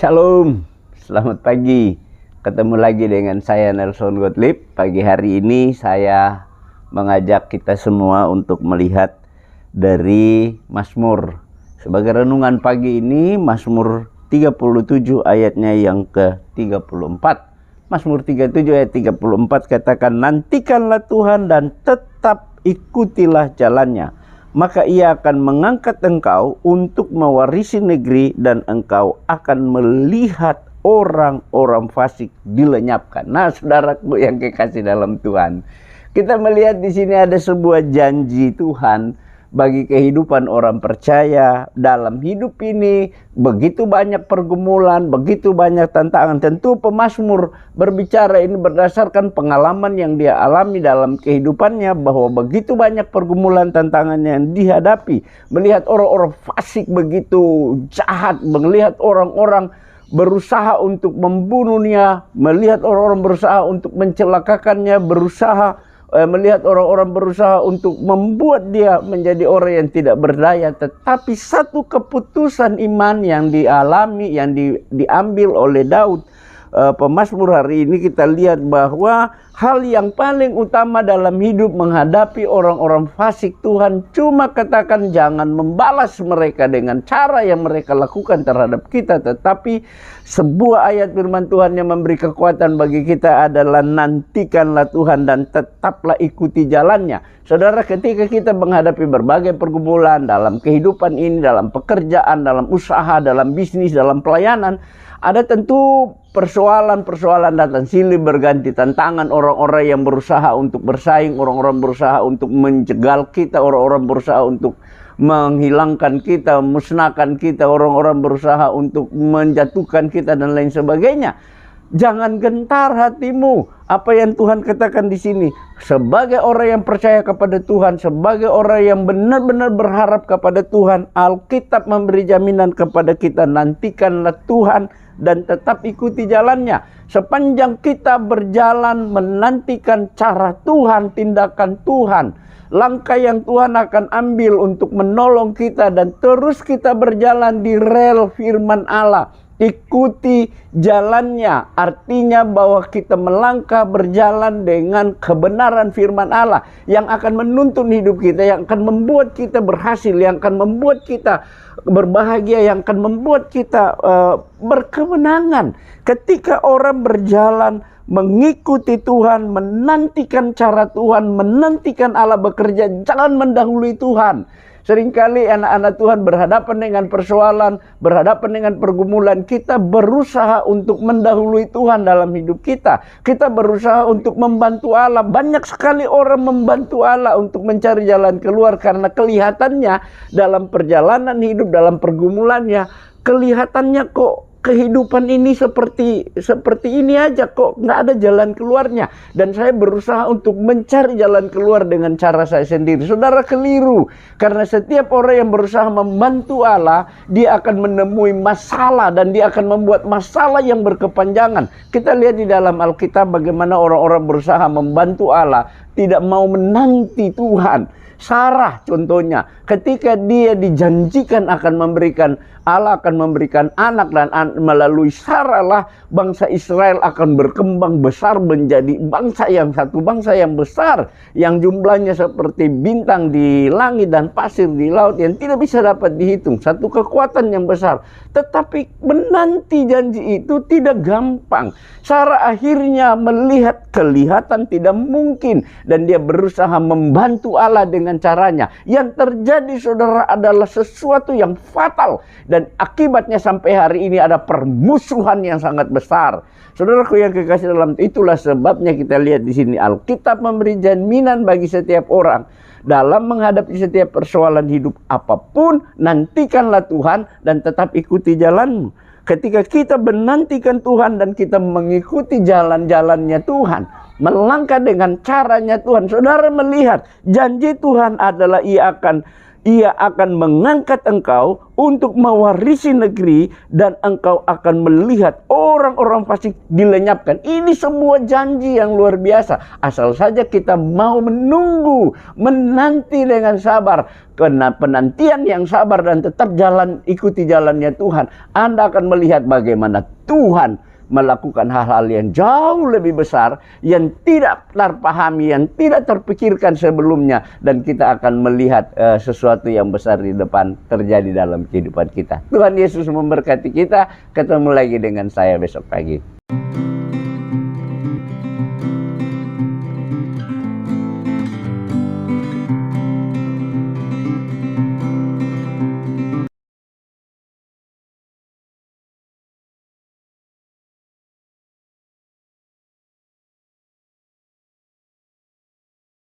Shalom, selamat pagi. Ketemu lagi dengan saya Nelson Gottlieb. Pagi hari ini saya mengajak kita semua untuk melihat dari Mazmur. Sebagai renungan pagi ini, Mazmur 37 ayatnya yang ke-34. Mazmur 37 ayat 34 katakan, nantikanlah Tuhan dan tetap ikutilah jalannya. Maka ia akan mengangkat engkau untuk mewarisi negeri dan engkau akan melihat orang-orang fasik dilenyapkan. Nah, saudaraku yang kekasih dalam Tuhan, kita melihat di sini ada sebuah janji Tuhan bagi kehidupan orang percaya. Dalam hidup ini begitu banyak pergumulan, begitu banyak tantangan. Tentu pemazmur berbicara ini berdasarkan pengalaman yang dia alami dalam kehidupannya, bahwa begitu banyak pergumulan, tantangan yang dihadapi. Melihat orang-orang fasik begitu jahat, melihat orang-orang berusaha untuk membunuhnya, melihat orang-orang berusaha untuk mencelakakannya, melihat orang-orang berusaha untuk membuat dia menjadi orang yang tidak berdaya. Tetapi satu keputusan iman yang dialami, yang diambil oleh Daud, pemazmur hari ini, kita lihat bahwa hal yang paling utama dalam hidup menghadapi orang-orang fasik, Tuhan cuma katakan jangan membalas mereka dengan cara yang mereka lakukan terhadap kita. Tetapi sebuah ayat firman Tuhan yang memberi kekuatan bagi kita adalah nantikanlah Tuhan dan tetaplah ikuti jalannya. Saudara, ketika kita menghadapi berbagai pergumulan dalam kehidupan ini, dalam pekerjaan, dalam usaha, dalam bisnis, dalam pelayanan, ada tentu persoalan-persoalan datang silih berganti, tantangan orang-orang yang berusaha untuk bersaing, orang-orang berusaha untuk menjegal kita, orang-orang berusaha untuk menghilangkan kita, musnahkan kita, orang-orang berusaha untuk menjatuhkan kita dan lain sebagainya. Jangan gentar hatimu. Apa yang Tuhan katakan di sini, sebagai orang yang percaya kepada Tuhan, sebagai orang yang benar-benar berharap kepada Tuhan, Alkitab memberi jaminan kepada kita, nantikanlah Tuhan dan tetap ikuti jalannya. Sepanjang kita berjalan menantikan cara Tuhan, tindakan Tuhan, langkah yang Tuhan akan ambil untuk menolong kita, dan terus kita berjalan di rel firman Allah, ikuti jalannya. Artinya bahwa kita melangkah berjalan dengan kebenaran firman Allah yang akan menuntun hidup kita, yang akan membuat kita berhasil, yang akan membuat kita berbahagia, yang akan membuat kita berkemenangan. Ketika orang berjalan mengikuti Tuhan, menantikan cara Tuhan, menantikan Allah bekerja, jangan mendahului Tuhan. Seringkali anak-anak Tuhan berhadapan dengan persoalan, berhadapan dengan pergumulan. Kita berusaha untuk mendahului Tuhan dalam hidup kita. Kita berusaha untuk membantu Allah. Banyak sekali orang membantu Allah untuk mencari jalan keluar, karena kelihatannya dalam perjalanan hidup, dalam pergumulannya, kelihatannya kok kehidupan ini seperti ini aja, kok nggak ada jalan keluarnya. Dan saya berusaha untuk mencari jalan keluar dengan cara saya sendiri. Saudara, keliru. Karena setiap orang yang berusaha membantu Allah, dia akan menemui masalah dan dia akan membuat masalah yang berkepanjangan. Kita lihat di dalam Alkitab bagaimana orang-orang berusaha membantu Allah, tidak mau menanti Tuhan. Sarah contohnya, ketika dia dijanjikan akan memberikan, Allah akan memberikan anak, dan melalui Sarah lah bangsa Israel akan berkembang besar menjadi bangsa yang satu, bangsa yang besar, yang jumlahnya seperti bintang di langit dan pasir di laut yang tidak bisa dapat dihitung. Satu kekuatan yang besar. Tetapi menanti janji itu tidak gampang. Sarah akhirnya melihat kelihatan tidak mungkin, dan dia berusaha membantu Allah dengan caranya. Yang terjadi, saudara, adalah sesuatu yang fatal, dan akibatnya sampai hari ini ada permusuhan yang sangat besar. Saudaraku yang kekasih dalam, itulah sebabnya kita lihat di sini Alkitab memberi jaminan bagi setiap orang dalam menghadapi setiap persoalan hidup apapun. Nantikanlah Tuhan dan tetap ikuti jalanmu. Ketika kita menantikan Tuhan dan kita mengikuti jalan-jalannya Tuhan, melangkah dengan caranya Tuhan, saudara melihat janji Tuhan adalah ia akan Ia akan mengangkat engkau untuk mewarisi negeri, dan engkau akan melihat orang-orang fasik dilenyapkan. Ini semua janji yang luar biasa. Asal saja kita mau menunggu, menanti dengan sabar. Karena penantian yang sabar dan tetap ikuti jalannya Tuhan, Anda akan melihat bagaimana Tuhan melakukan hal-hal yang jauh lebih besar, yang tidak terpahami, yang tidak terpikirkan sebelumnya, dan kita akan melihat sesuatu yang besar di depan terjadi dalam kehidupan kita. Tuhan Yesus memberkati kita. Ketemu lagi dengan saya besok pagi.